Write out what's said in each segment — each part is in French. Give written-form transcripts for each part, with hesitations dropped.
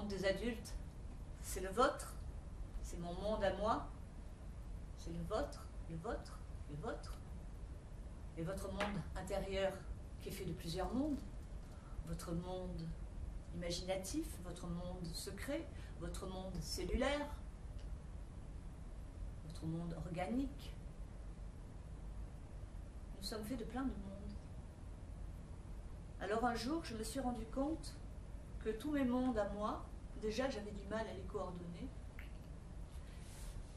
monde des adultes, c'est le vôtre, c'est mon monde à moi, c'est le vôtre, le vôtre, le vôtre, et votre monde intérieur qui est fait de plusieurs mondes, votre monde imaginatif, votre monde secret, votre monde cellulaire, votre monde organique. Nous sommes faits de plein de mondes. Alors un jour, je me suis rendu compte que tous mes mondes à moi, déjà j'avais du mal à les coordonner,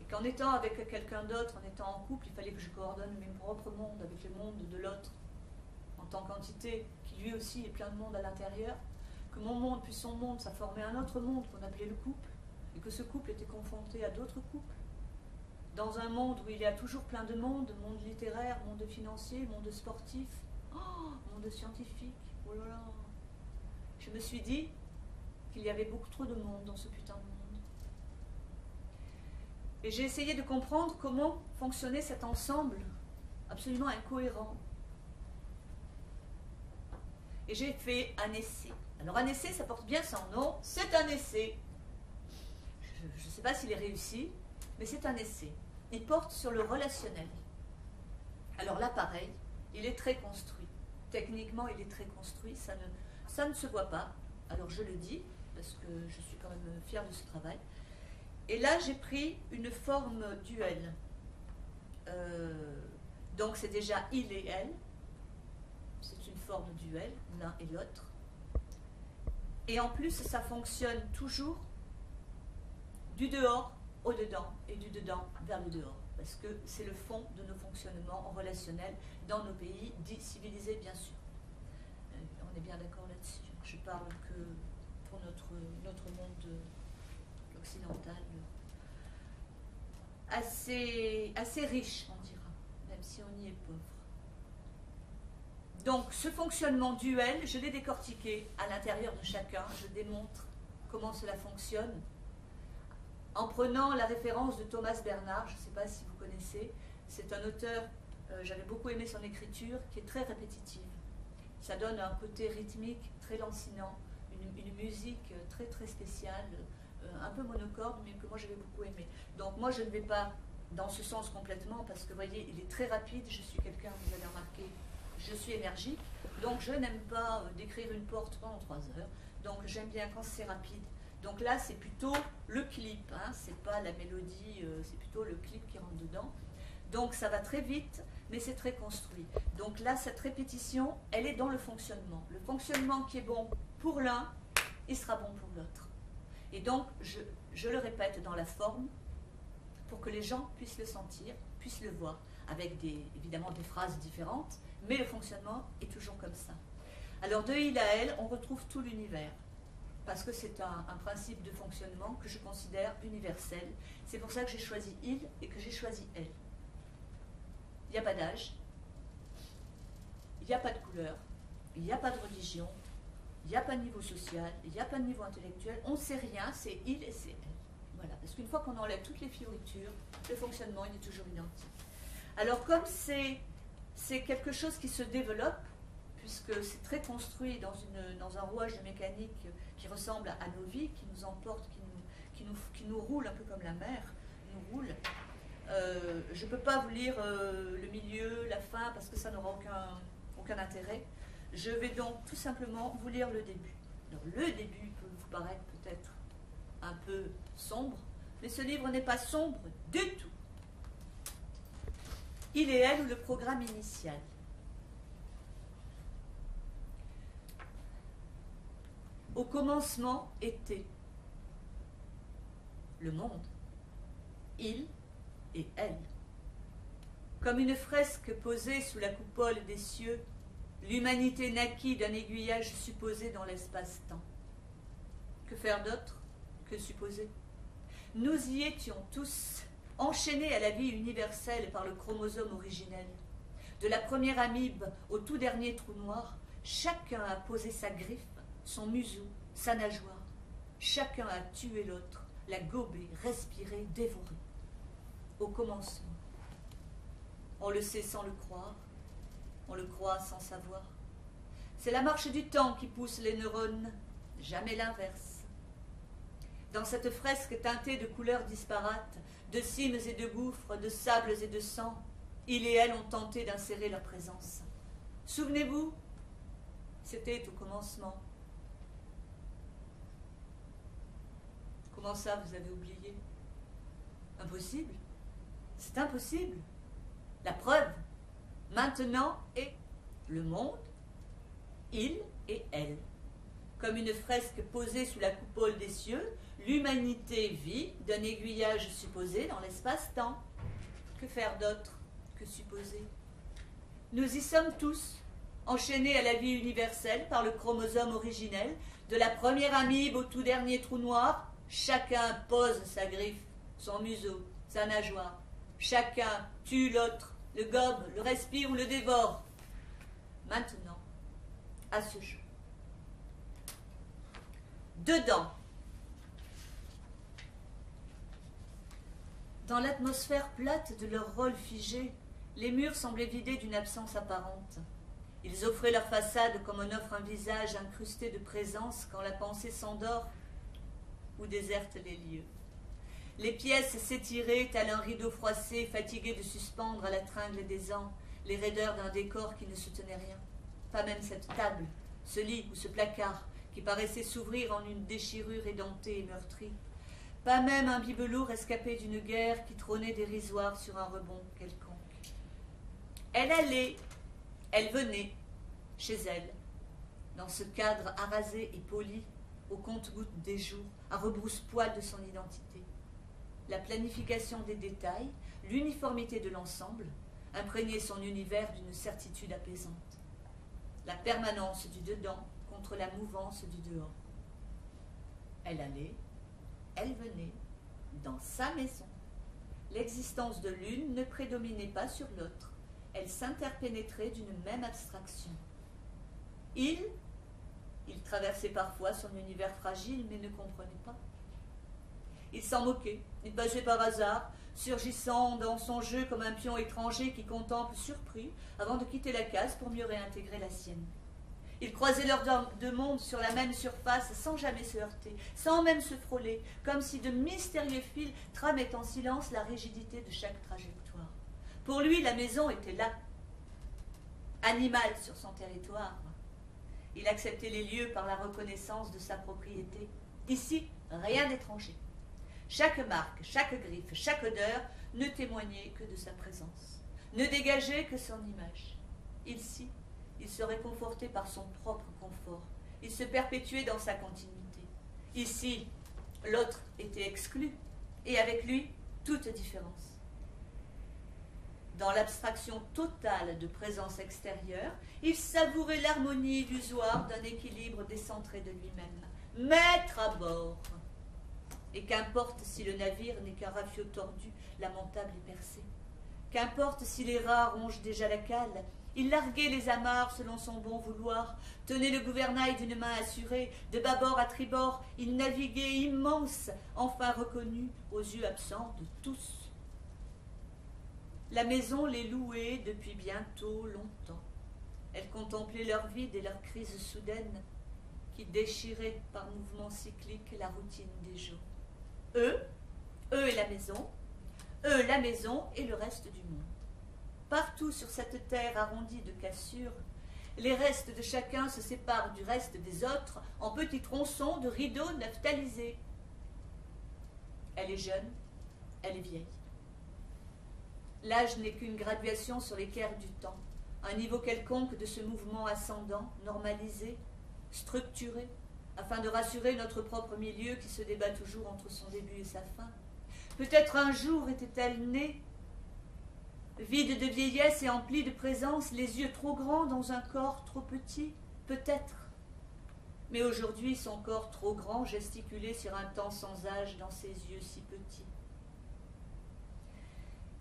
et qu'en étant avec quelqu'un d'autre, en étant en couple, il fallait que je coordonne mes propres mondes avec les mondes de l'autre, en tant qu'entité, qui lui aussi est plein de mondes à l'intérieur, que mon monde puis son monde, ça formait un autre monde qu'on appelait le couple, et que ce couple était confronté à d'autres couples. Dans un monde où il y a toujours plein de mondes, monde littéraire, monde financier, monde sportif, monde scientifique, oh là là. Je me suis dit qu'il y avait beaucoup trop de monde dans ce putain de monde. Et j'ai essayé de comprendre comment fonctionnait cet ensemble absolument incohérent. Et j'ai fait un essai. Alors un essai, ça porte bien son nom, c'est un essai. Je ne sais pas s'il est réussi, mais c'est un essai. Il porte sur le relationnel. Alors là, pareil, il est très construit. Techniquement, il est très construit, ça ne se voit pas. Alors je le dis, parce que je suis quand même fière de ce travail. Et là, j'ai pris une forme duelle. Donc c'est déjà il et elle. C'est une forme duelle, l'un et l'autre. Et en plus, ça fonctionne toujours du dehors au dedans et du dedans vers le dehors. Parce que c'est le fond de nos fonctionnements relationnels dans nos pays dits civilisés, bien sûr. On est bien d'accord là-dessus. Je parle que pour notre monde occidental assez riche, on dira, même si on y est pauvre. Donc ce fonctionnement duel, je l'ai décortiqué à l'intérieur de chacun, je démontre comment cela fonctionne, en prenant la référence de Thomas Bernard, je ne sais pas si vous connaissez, c'est un auteur, j'avais beaucoup aimé son écriture, qui est très répétitive. Ça donne un côté rythmique très lancinant, une musique très très spéciale, un peu monocorde, mais que moi j'avais beaucoup aimé. Donc moi je ne vais pas dans ce sens complètement, parce que vous voyez, il est très rapide, je suis quelqu'un, vous avez remarqué, je suis énergique, donc je n'aime pas décrire une porte pendant 3 heures, donc j'aime bien quand c'est rapide. Donc là, c'est plutôt le clip, hein, c'est pas la mélodie, c'est plutôt le clip qui rentre dedans. Donc ça va très vite, mais c'est très construit. Donc là, cette répétition, elle est dans le fonctionnement. Le fonctionnement qui est bon pour l'un, il sera bon pour l'autre. Et donc, je le répète dans la forme, pour que les gens puissent le sentir, puissent le voir, avec évidemment des phrases différentes, mais le fonctionnement est toujours comme ça. Alors de il à elle, on retrouve tout l'univers. Parce que c'est un principe de fonctionnement que je considère universel. C'est pour ça que j'ai choisi il et que j'ai choisi elle. Il n'y a pas d'âge, il n'y a pas de couleur, il n'y a pas de religion, il n'y a pas de niveau social, il n'y a pas de niveau intellectuel, on ne sait rien, c'est il et c'est elle. Voilà, parce qu'une fois qu'on enlève toutes les fioritures, le fonctionnement il est toujours identique. Alors comme c'est quelque chose qui se développe, puisque c'est très construit dans un rouage de mécanique qui ressemble à nos vies, qui nous emporte, qui nous roule un peu comme la mer, nous roule. Je ne peux pas vous lire le milieu, la fin, parce que ça n'aura aucun intérêt. Je vais donc tout simplement vous lire le début. Alors, le début peut vous paraître peut-être un peu sombre, mais ce livre n'est pas sombre du tout. Il et elle, ou le programme initial. Au commencement était le monde, il et elle. Comme une fresque posée sous la coupole des cieux, l'humanité naquit d'un aiguillage supposé dans l'espace-temps. Que faire d'autre que supposer? Nous y étions tous, enchaînés à la vie universelle par le chromosome originel. De la première amibe au tout dernier trou noir, chacun a posé sa griffe, son museau, sa nageoire. Chacun a tué l'autre, l'a gobé, respiré, dévoré. Au commencement. On le sait sans le croire, on le croit sans savoir. C'est la marche du temps qui pousse les neurones, jamais l'inverse. dans cette fresque teintée de couleurs disparates, de cimes et de gouffres, de sables et de sang, il et elle ont tenté d'insérer leur présence. Souvenez-vous, c'était au commencement. Comment ça, vous avez oublié? Impossible. C'est impossible. La preuve, maintenant, est le monde, il et elle. Comme une fresque posée sous la coupole des cieux, l'humanité vit d'un aiguillage supposé dans l'espace-temps. Que faire d'autre que supposer? Nous y sommes tous, enchaînés à la vie universelle par le chromosome originel, de la première amibe au tout dernier trou noir. Chacun pose sa griffe, son museau, sa nageoire. Chacun tue l'autre, le gobe, le respire ou le dévore. Maintenant, à ce jeu. Dedans, dans l'atmosphère plate de leur rôle figé, les murs semblaient vidés d'une absence apparente. Ils offraient leur façade comme on offre un visage incrusté de présence quand la pensée s'endort ou déserte les lieux. Les pièces s'étiraient tel un rideau froissé, fatigué de suspendre à la tringle des ans les raideurs d'un décor qui ne soutenait rien. Pas même cette table, ce lit ou ce placard qui paraissait s'ouvrir en une déchirure édentée et meurtrie. Pas même un bibelot rescapé d'une guerre qui trônait dérisoire sur un rebond quelconque. Elle allait, elle venait, chez elle, dans ce cadre arasé et poli, au compte-gouttes des jours, à rebrousse-poil de son identité. La planification des détails, l'uniformité de l'ensemble, imprégnaient son univers d'une certitude apaisante. La permanence du dedans contre la mouvance du dehors. Elle allait, elle venait, dans sa maison. L'existence de l'une ne prédominait pas sur l'autre. Elle s'interpénétrait d'une même abstraction. Il traversait parfois son univers fragile, mais ne comprenait pas. Il s'en moquait, il passait par hasard, surgissant dans son jeu comme un pion étranger qui contemple surpris avant de quitter la case pour mieux réintégrer la sienne. Ils croisaient leurs deux mondes sur la même surface sans jamais se heurter, sans même se frôler, comme si de mystérieux fils tramaient en silence la rigidité de chaque trajectoire. Pour lui, la maison était là, animale sur son territoire. Il acceptait les lieux par la reconnaissance de sa propriété. Ici, rien d'étranger. Chaque marque, chaque griffe, chaque odeur ne témoignait que de sa présence, ne dégageait que son image. Ici, il se réconfortait par son propre confort. Il se perpétuait dans sa continuité. Ici, l'autre était exclu, et avec lui, toute différence. Dans l'abstraction totale de présence extérieure, il savourait l'harmonie illusoire d'un équilibre décentré de lui-même. Maître à bord. Et qu'importe si le navire n'est qu'un rafiot tordu, lamentable et percé. Qu'importe si les rats rongent déjà la cale, il larguait les amarres selon son bon vouloir, tenait le gouvernail d'une main assurée, de bâbord à tribord, il naviguait immense, enfin reconnu aux yeux absents de tous. La maison les louait depuis bientôt longtemps. Elle contemplait leur vide et leur crise soudaine qui déchiraient par mouvements cycliques la routine des jours. Eux et la maison et le reste du monde. Partout sur cette terre arrondie de cassures, les restes de chacun se séparent du reste des autres en petits tronçons de rideaux naphtalisés. Elle est jeune, elle est vieille. L'âge n'est qu'une graduation sur l'équerre du temps, un niveau quelconque de ce mouvement ascendant, normalisé, structuré, afin de rassurer notre propre milieu qui se débat toujours entre son début et sa fin. Peut-être un jour était-elle née, vide de vieillesse et emplie de présence, les yeux trop grands dans un corps trop petit, peut-être. Mais aujourd'hui, son corps trop grand gesticulait sur un temps sans âge dans ses yeux si petits.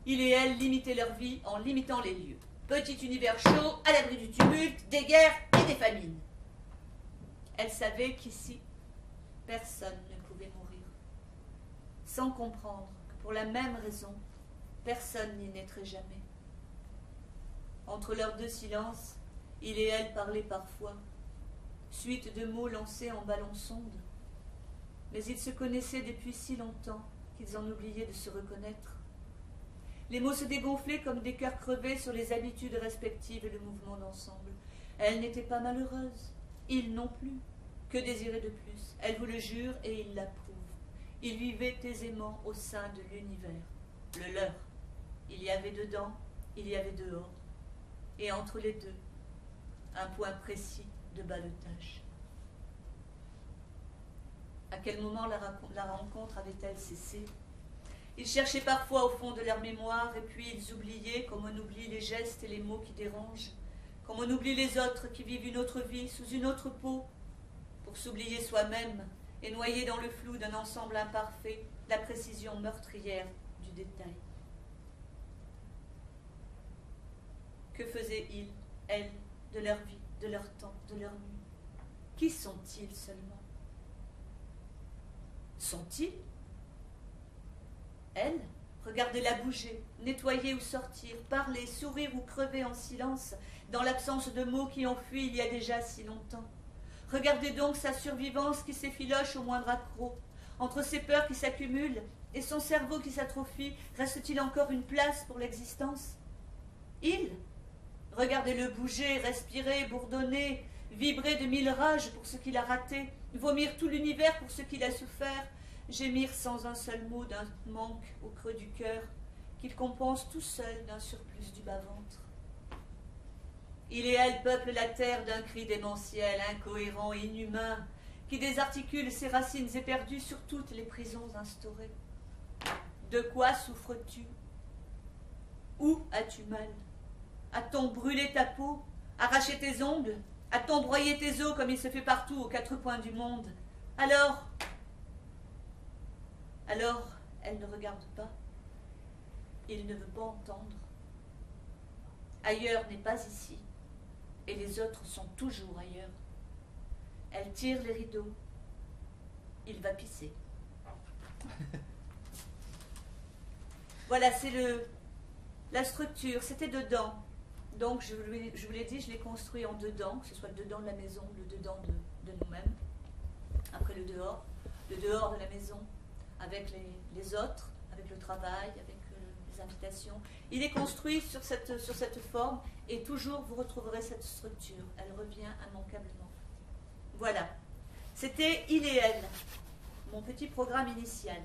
Il et elle limitaient leur vie en limitant les lieux. Petit univers chaud, à l'abri du tumulte, des guerres et des famines. Elle savait qu'ici, personne ne pouvait mourir, sans comprendre que pour la même raison, personne n'y naîtrait jamais. Entre leurs deux silences, il et elle parlaient parfois, suite de mots lancés en ballon sonde. mais ils se connaissaient depuis si longtemps qu'ils en oubliaient de se reconnaître. Les mots se dégonflaient comme des cœurs crevés sur les habitudes respectives et le mouvement d'ensemble. Elle n'était pas malheureuse, il non plus. Que désirer de plus? Elle vous le jure et il l'approuve. Ils vivaient aisément au sein de l'univers, le leur. Il y avait dedans, il y avait dehors. Et entre les deux, un point précis de ballottage. À quel moment la rencontre avait-elle cessé? Ils cherchaient parfois au fond de leur mémoire, et puis ils oubliaient, comme on oublie les gestes et les mots qui dérangent, comme on oublie les autres qui vivent une autre vie sous une autre peau, pour s'oublier soi-même et noyer dans le flou d'un ensemble imparfait la précision meurtrière du détail. Que faisaient-ils, elles, de leur vie, de leur temps, de leur nuit? Qui sont-ils seulement? Sont-ils? Elle, regardez-la bouger, nettoyer ou sortir, parler, sourire ou crever en silence, dans l'absence de mots qui ont fui il y a déjà si longtemps. Regardez donc sa survivance qui s'effiloche au moindre accroc. Entre ses peurs qui s'accumulent et son cerveau qui s'atrophie, reste-t-il encore une place pour l'existence? Il, regardez-le bouger, respirer, bourdonner, vibrer de mille rages pour ce qu'il a raté, vomir tout l'univers pour ce qu'il a souffert, gémir sans un seul mot d'un manque au creux du cœur, qu'il compense tout seul d'un surplus du bas-ventre. Il et elle peuplent la terre d'un cri démentiel, incohérent et inhumain, qui désarticule ses racines éperdues sur toutes les prisons instaurées. De quoi souffres-tu? Où as-tu mal? A-t-on brûlé ta peau? Arraché tes ongles? A-t-on broyé tes os comme il se fait partout aux quatre coins du monde? Alors, elle ne regarde pas. Il ne veut pas entendre. Ailleurs n'est pas ici, et les autres sont toujours ailleurs. Elle tire les rideaux. Il va pisser. Voilà, c'est la structure. C'était dedans. Donc, je vous l'ai dit, je l'ai construit en dedans, que ce soit le dedans de la maison, le dedans de nous-mêmes. Après le dehors de la maison, avec les autres, avec le travail, avec les invitations. Il est construit sur cette forme et toujours vous retrouverez cette structure. Elle revient immanquablement. Voilà. C'était Il et elle, mon petit programme initial.